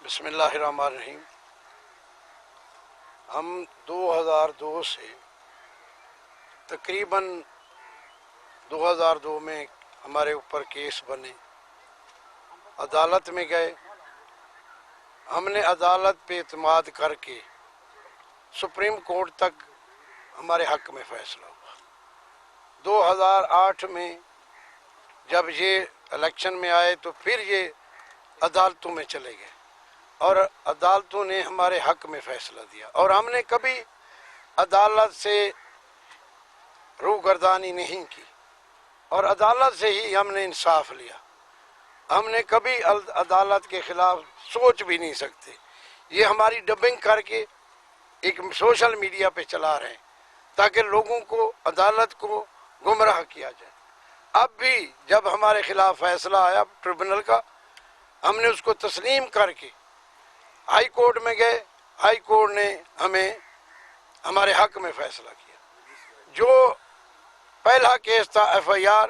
بسم اللہ الرحمن الرحیم۔ ہم 2002 سے تقریباً 2002 میں ہمارے اوپر کیس بنے، عدالت میں گئے، ہم نے عدالت پہ اعتماد کر کے سپریم کورٹ تک ہمارے حق میں فیصلہ ہوا۔ 2008 میں جب یہ الیکشن میں آئے تو پھر یہ عدالتوں میں چلے گئے اور عدالتوں نے ہمارے حق میں فیصلہ دیا، اور ہم نے کبھی عدالت سے روگردانی نہیں کی اور عدالت سے ہی ہم نے انصاف لیا۔ ہم نے کبھی عدالت کے خلاف سوچ بھی نہیں سکتے۔ یہ ہماری ڈبنگ کر کے ایک سوشل میڈیا پہ چلا رہے ہیں تاکہ لوگوں کو عدالت کو گمراہ کیا جائے۔ اب بھی جب ہمارے خلاف فیصلہ آیا ٹریبونل کا، ہم نے اس کو تسلیم کر کے ہائی کورٹ میں گئے، ہائی کورٹ نے ہمیں ہمارے حق میں فیصلہ کیا۔ جو پہلا کیس تھا FIR،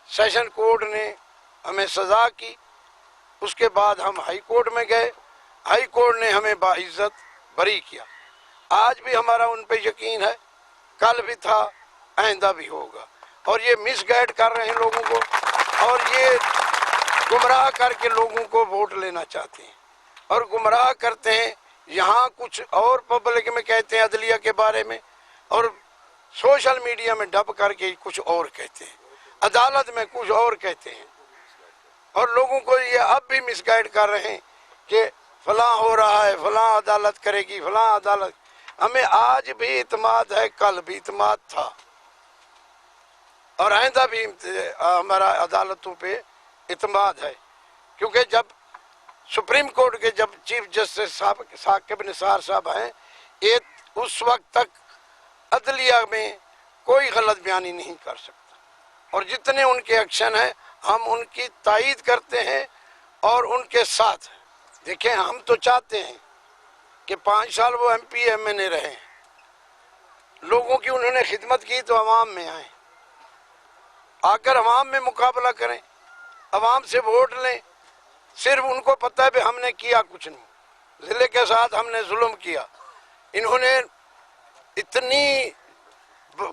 سیشن کورٹ نے ہمیں سزا کی، اس کے بعد ہم ہائی کورٹ میں گئے، ہائی کورٹ نے ہمیں باعزت بری کیا۔ آج بھی ہمارا ان پہ یقین ہے، کل بھی تھا، آئندہ بھی ہوگا، اور یہ مس گائیڈ کر رہے ہیں لوگوں کو اور یہ گمراہ کر کے لوگوں کو ووٹ لینا چاہتے ہیں اور گمراہ کرتے ہیں۔ یہاں کچھ اور پبلک میں کہتے ہیں عدلیہ کے بارے میں، اور سوشل میڈیا میں ڈب کر کے کچھ اور کہتے ہیں، عدالت میں کچھ اور کہتے ہیں، اور لوگوں کو یہ اب بھی مس گائیڈ کر رہے ہیں کہ فلاں ہو رہا ہے، فلاں عدالت کرے گی، فلاں عدالت۔ ہمیں آج بھی اعتماد ہے، کل بھی اعتماد تھا، اور آئندہ بھی ہمارا عدالتوں پہ اعتماد ہے، کیونکہ جب سپریم کورٹ کے جب چیف جسٹس ثاقب نثار صاحب ہیں، اس وقت تک عدلیہ میں کوئی غلط بیانی نہیں کر سکتا، اور جتنے ان کے ایکشن ہیں ہم ان کی تائید کرتے ہیں اور ان کے ساتھ ہیں۔ دیکھیں، ہم تو چاہتے ہیں کہ 5 سال وہ MP MNA رہے ہیں، لوگوں کی انہوں نے خدمت کی تو عوام میں آئیں، آ کر عوام میں مقابلہ کریں، عوام سے ووٹ لیں۔ صرف ان کو پتہ ہے کہ ہم نے کیا کچھ نہیں، ضلع کے ساتھ ہم نے ظلم کیا، انہوں نے اتنی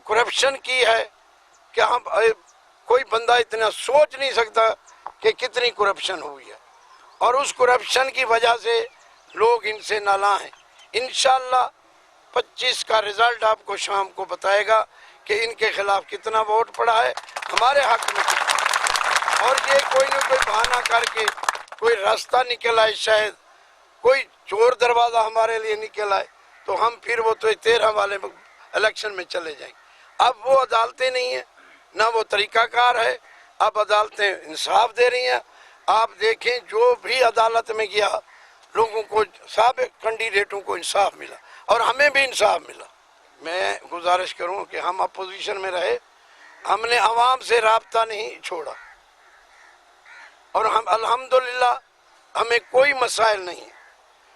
کرپشن کی ہے کہ ہم کوئی بندہ اتنا سوچ نہیں سکتا کہ کتنی کرپشن ہوئی ہے، اور اس کرپشن کی وجہ سے لوگ ان سے نالاں ہیں۔ انشاءاللہ 25 کا رزلٹ آپ کو شام کو بتائے گا کہ ان کے خلاف کتنا ووٹ پڑا ہے، ہمارے حق میں کتنا، اور یہ کوئی نہ کوئی بہانہ کر کے کوئی راستہ نکل آئے، شاید کوئی چور دروازہ ہمارے لیے نکل آئے تو ہم پھر وہ تو 13 والے الیکشن میں چلے جائیں۔ اب وہ عدالتیں نہیں ہیں، نہ وہ طریقہ کار ہے، اب عدالتیں انصاف دے رہی ہیں۔ آپ دیکھیں، جو بھی عدالت میں گیا لوگوں کو، سابق کینڈیڈیٹوں کو انصاف ملا اور ہمیں بھی انصاف ملا۔ میں گزارش کروں کہ ہم اپوزیشن میں رہے، ہم نے عوام سے رابطہ نہیں چھوڑا، اور ہم الحمدللہ ہمیں کوئی مسائل نہیں۔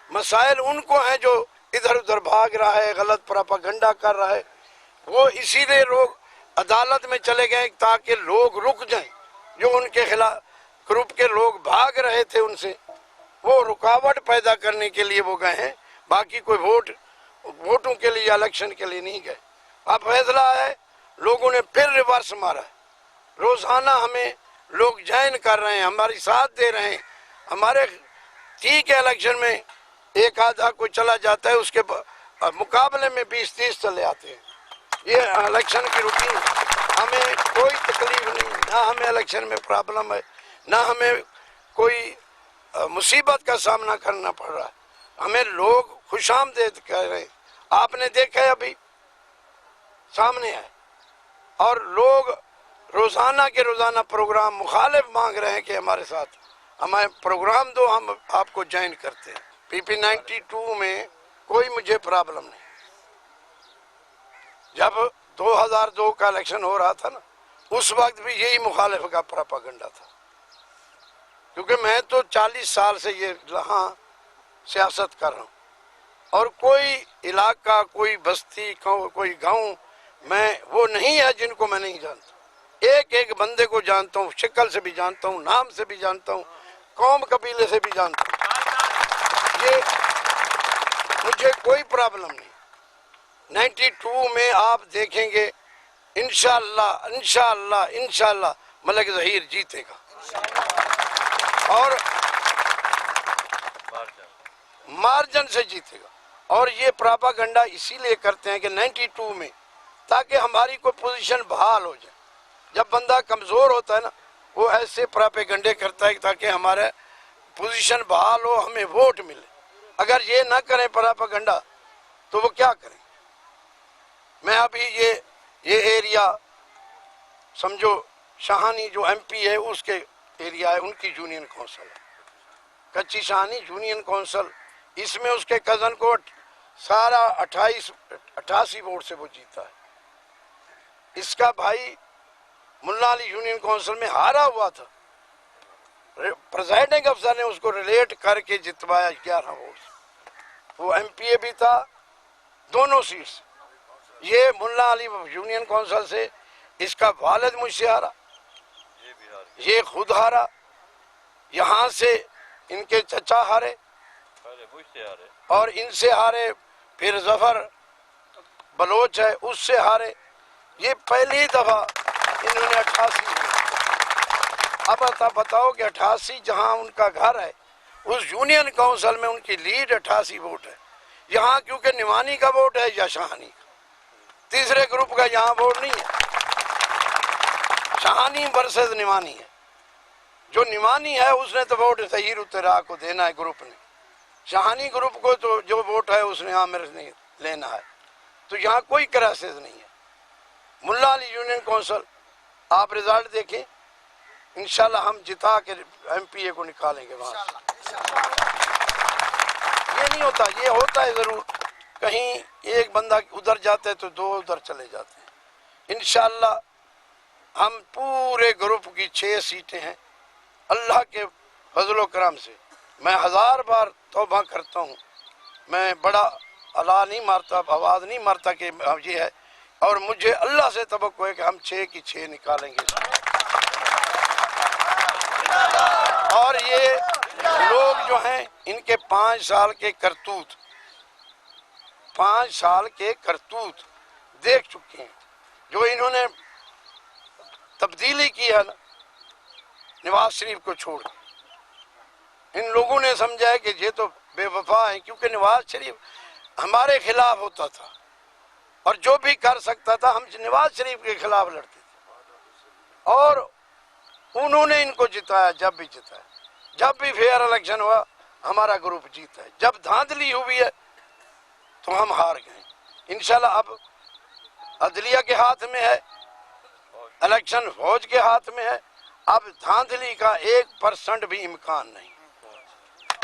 مسائل ان کو ہیں جو ادھر ادھر بھاگ رہا ہے، غلط پراپاگنڈا کر رہا ہے، وہ اسی لیے لوگ عدالت میں چلے گئے تاکہ لوگ رک جائیں، جو ان کے خلاف گروپ کے لوگ بھاگ رہے تھے ان سے، وہ رکاوٹ پیدا کرنے کے لیے وہ گئے ہیں، باقی کوئی ووٹوں کے لیے، الیکشن کے لیے نہیں گئے۔ اب فیصلہ ہے، لوگوں نے پھر ریورس مارا ہے، روزانہ ہمیں لوگ جوائن کر رہے ہیں، ہماری ساتھ دے رہے ہیں، ہمارے ٹھیک ہے الیکشن میں ایک آدھا کوئی چلا جاتا ہے، اس کے مقابلے میں 20-30 چلے آتے ہیں۔ یہ الیکشن کی روٹین، ہمیں کوئی تکلیف نہیں، نہ ہمیں الیکشن میں پرابلم ہے، نہ ہمیں کوئی مصیبت کا سامنا کرنا پڑ رہا ہے، ہمیں لوگ خوش آمدید کہہ رہے ہیں۔ آپ نے دیکھا ہے، ابھی سامنے ہے، اور لوگ روزانہ کے روزانہ پروگرام مخالف مانگ رہے ہیں کہ ہمارے ساتھ ہمیں پروگرام دو، ہم آپ کو جوائن کرتے ہیں۔ PP 92 میں کوئی مجھے پرابلم نہیں۔ جب 2002 کا الیکشن ہو رہا تھا نا، اس وقت بھی یہی مخالف کا پراپاگنڈا تھا، کیونکہ میں تو 40 سال سے یہاں سیاست کر رہا ہوں، اور کوئی علاقہ، کوئی بستی، کوئی گاؤں میں وہ نہیں ہے جن کو میں نہیں جانتا۔ ایک ایک بندے کو جانتا ہوں، شکل سے بھی جانتا ہوں، نام سے بھی جانتا ہوں، قوم قبیلے سے بھی جانتا ہوں۔ یہ مجھے کوئی پرابلم نہیں. 92 میں آپ دیکھیں گے انشاءاللہ ملک ظہیر جیتے گا اور مارجن سے جیتے گا. اور یہ پراپاگنڈا اسی لیے کرتے ہیں کہ 92 میں تاکہ ہماری کوئی پوزیشن بحال ہو جائے. جب بندہ کمزور ہوتا ہے نا وہ ایسے پراپاگنڈے کرتا ہے تاکہ ہمارا پوزیشن بحال ہو, ہمیں ووٹ ملے. اگر یہ نہ کریں پراپاگنڈا تو وہ کیا کریں. میں ابھی یہ ایریا سمجھو شاہانی جو ایم پی ہے اس کے ایریا ہے, ان کی یونین کونسل ہے کچی شاہانی یونین کونسل. اس میں اس کے کزن کو سارا 88 ووٹ سے وہ جیتا ہے. اس کا بھائی ملا علی یونین کونسل میں ہارا ہوا تھا, پریزائڈنگ افسر نے اس کو ریلیٹ کر کے جتوایا 11 ووٹ. وہ ایم پی اے بھی تھا دونوں سیٹس. یہ ملا علی یونین کونسل سے اس کا والد مجھ سے ہارا, یہ خود ہارا. یہاں سے ان کے چچا ہارے اور ان سے ہارے, پھر ظفر بلوچ ہے اس سے ہارے. یہ پہلی دفعہ انہوں نے 88. اب بتاؤ کہ 88 جہاں ان کا گھر ہے اس یونین کونسل میں ان کی لیڈ 88 ووٹ ہے. یہاں کیونکہ نوانی کا ووٹ ہے یا شاہانی کا, تیسرے گروپ کا یہاں ووٹ نہیں ہے. شاہانی ورسز نوانی ہے. جو نوانی ہے اس نے تو ووٹ ظہیر الطراء کو دینا ہے گروپ نے, شاہانی گروپ کو تو جو ووٹ ہے اس نے عامر نے لینا ہے. تو یہاں کوئی کرائسس نہیں ہے. ملا علی یونین کونسل آپ رزلٹ دیکھیں, انشاءاللہ ہم جتا کے ایم پی اے کو نکالیں گے وہاں سے. یہ نہیں ہوتا, یہ ہوتا ہے ضرور کہیں ایک بندہ ادھر جاتا ہے تو 2 ادھر چلے جاتے ہیں. انشاءاللہ ہم پورے گروپ کی 6 سیٹیں ہیں اللہ کے فضل و کرم سے. میں 1000 بار توبہ کرتا ہوں, میں بڑا اللہ نہیں مارتا, آواز نہیں مارتا کہ یہ ہے, اور مجھے اللہ سے توقع ہے کہ ہم 6 کی 6 نکالیں گے. اور یہ لوگ جو ہیں ان کے 5 سال کے کرتوت 5 سال کے کرتوت دیکھ چکے ہیں. جو انہوں نے تبدیلی کی ہے نا نواز شریف کو چھوڑ کے, ان لوگوں نے سمجھا ہے کہ یہ تو بے وفا ہیں, کیونکہ نواز شریف ہمارے خلاف ہوتا تھا اور جو بھی کر سکتا تھا ہم نواز شریف کے خلاف لڑتے تھے. اور انہوں نے ان کو جتایا, جب بھی جتایا, جب بھی فیئر الیکشن ہوا ہمارا گروپ جیتا ہے. جب دھاندلی ہوئی ہے تو ہم ہار گئے. انشاءاللہ اب عدلیہ کے ہاتھ میں ہے, الیکشن فوج کے ہاتھ میں ہے. اب دھاندلی کا 1% بھی امکان نہیں.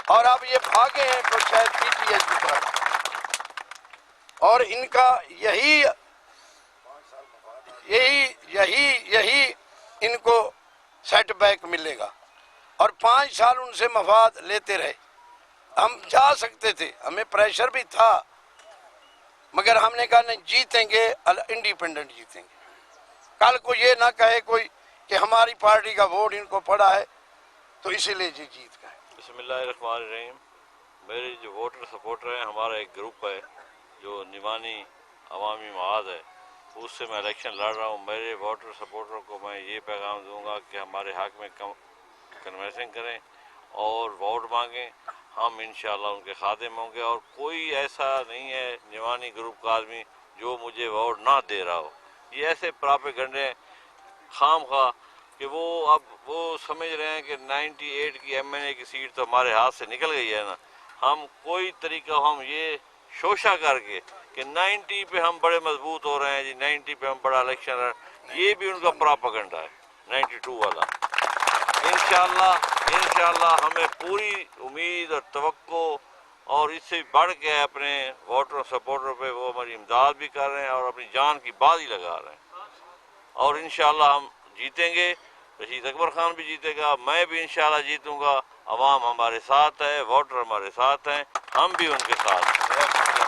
اور اب یہ بھاگے ہیں تو شاید پی ٹی ایچ کی طرف, اور ان کا یہی ان کو سیٹ بیک ملے گا. اور 5 سال ان سے مفاد لیتے رہے. ہم جا سکتے تھے, ہمیں پریشر بھی تھا, مگر ہم نے کہا نہیں, جیتیں گے انڈیپینڈنٹ جیتیں گے. کل کو یہ نہ کہے کوئی کہ ہماری پارٹی کا ووٹ ان کو پڑا ہے تو اسی لیے جی جیت گئے. بسم اللہ الرحمن الرحیم. میرے جو ووٹر سپورٹر ہیں, ہمارا ایک گروپ ہے جو نوانی عوامی معاد ہے, اس سے میں الیکشن لڑ رہا ہوں. میرے ووٹر سپورٹروں کو میں یہ پیغام دوں گا کہ ہمارے حق میں کنوینسنگ کریں اور ووٹ مانگیں. ہم انشاءاللہ ان کے خادم ہوں گے, اور کوئی ایسا نہیں ہے نوانی گروپ کا آدمی جو مجھے ووٹ نہ دے رہا ہو. یہ ایسے پراپیگنڈے خام خواہ کہ وہ سمجھ رہے ہیں کہ 98 کی ایم این اے کی سیٹ تو ہمارے ہاتھ سے نکل گئی ہے نا. ہم کوئی طریقہ ہم یہ شوشہ کر کے کہ 90 پہ ہم بڑے مضبوط ہو رہے ہیں جی, 90 پہ ہم بڑا الیکشن ہے, یہ بھی ان کا پراپیگنڈا ہے 92 والا. انشاءاللہ ہمیں پوری امید اور توقع, اور اس سے بڑھ کے اپنے ووٹر سپورٹر پہ وہ ہماری امداد بھی کر رہے ہیں اور اپنی جان کی بازی لگا رہے ہیں. اور انشاءاللہ ہم جیتیں گے. رشید اکبر خان بھی جیتے گا, میں بھی انشاءاللہ جیتوں گا. عوام ہمارے ساتھ ہے, ووٹر ہمارے ساتھ ہیں, ہم بھی ان کے ساتھ ہیں.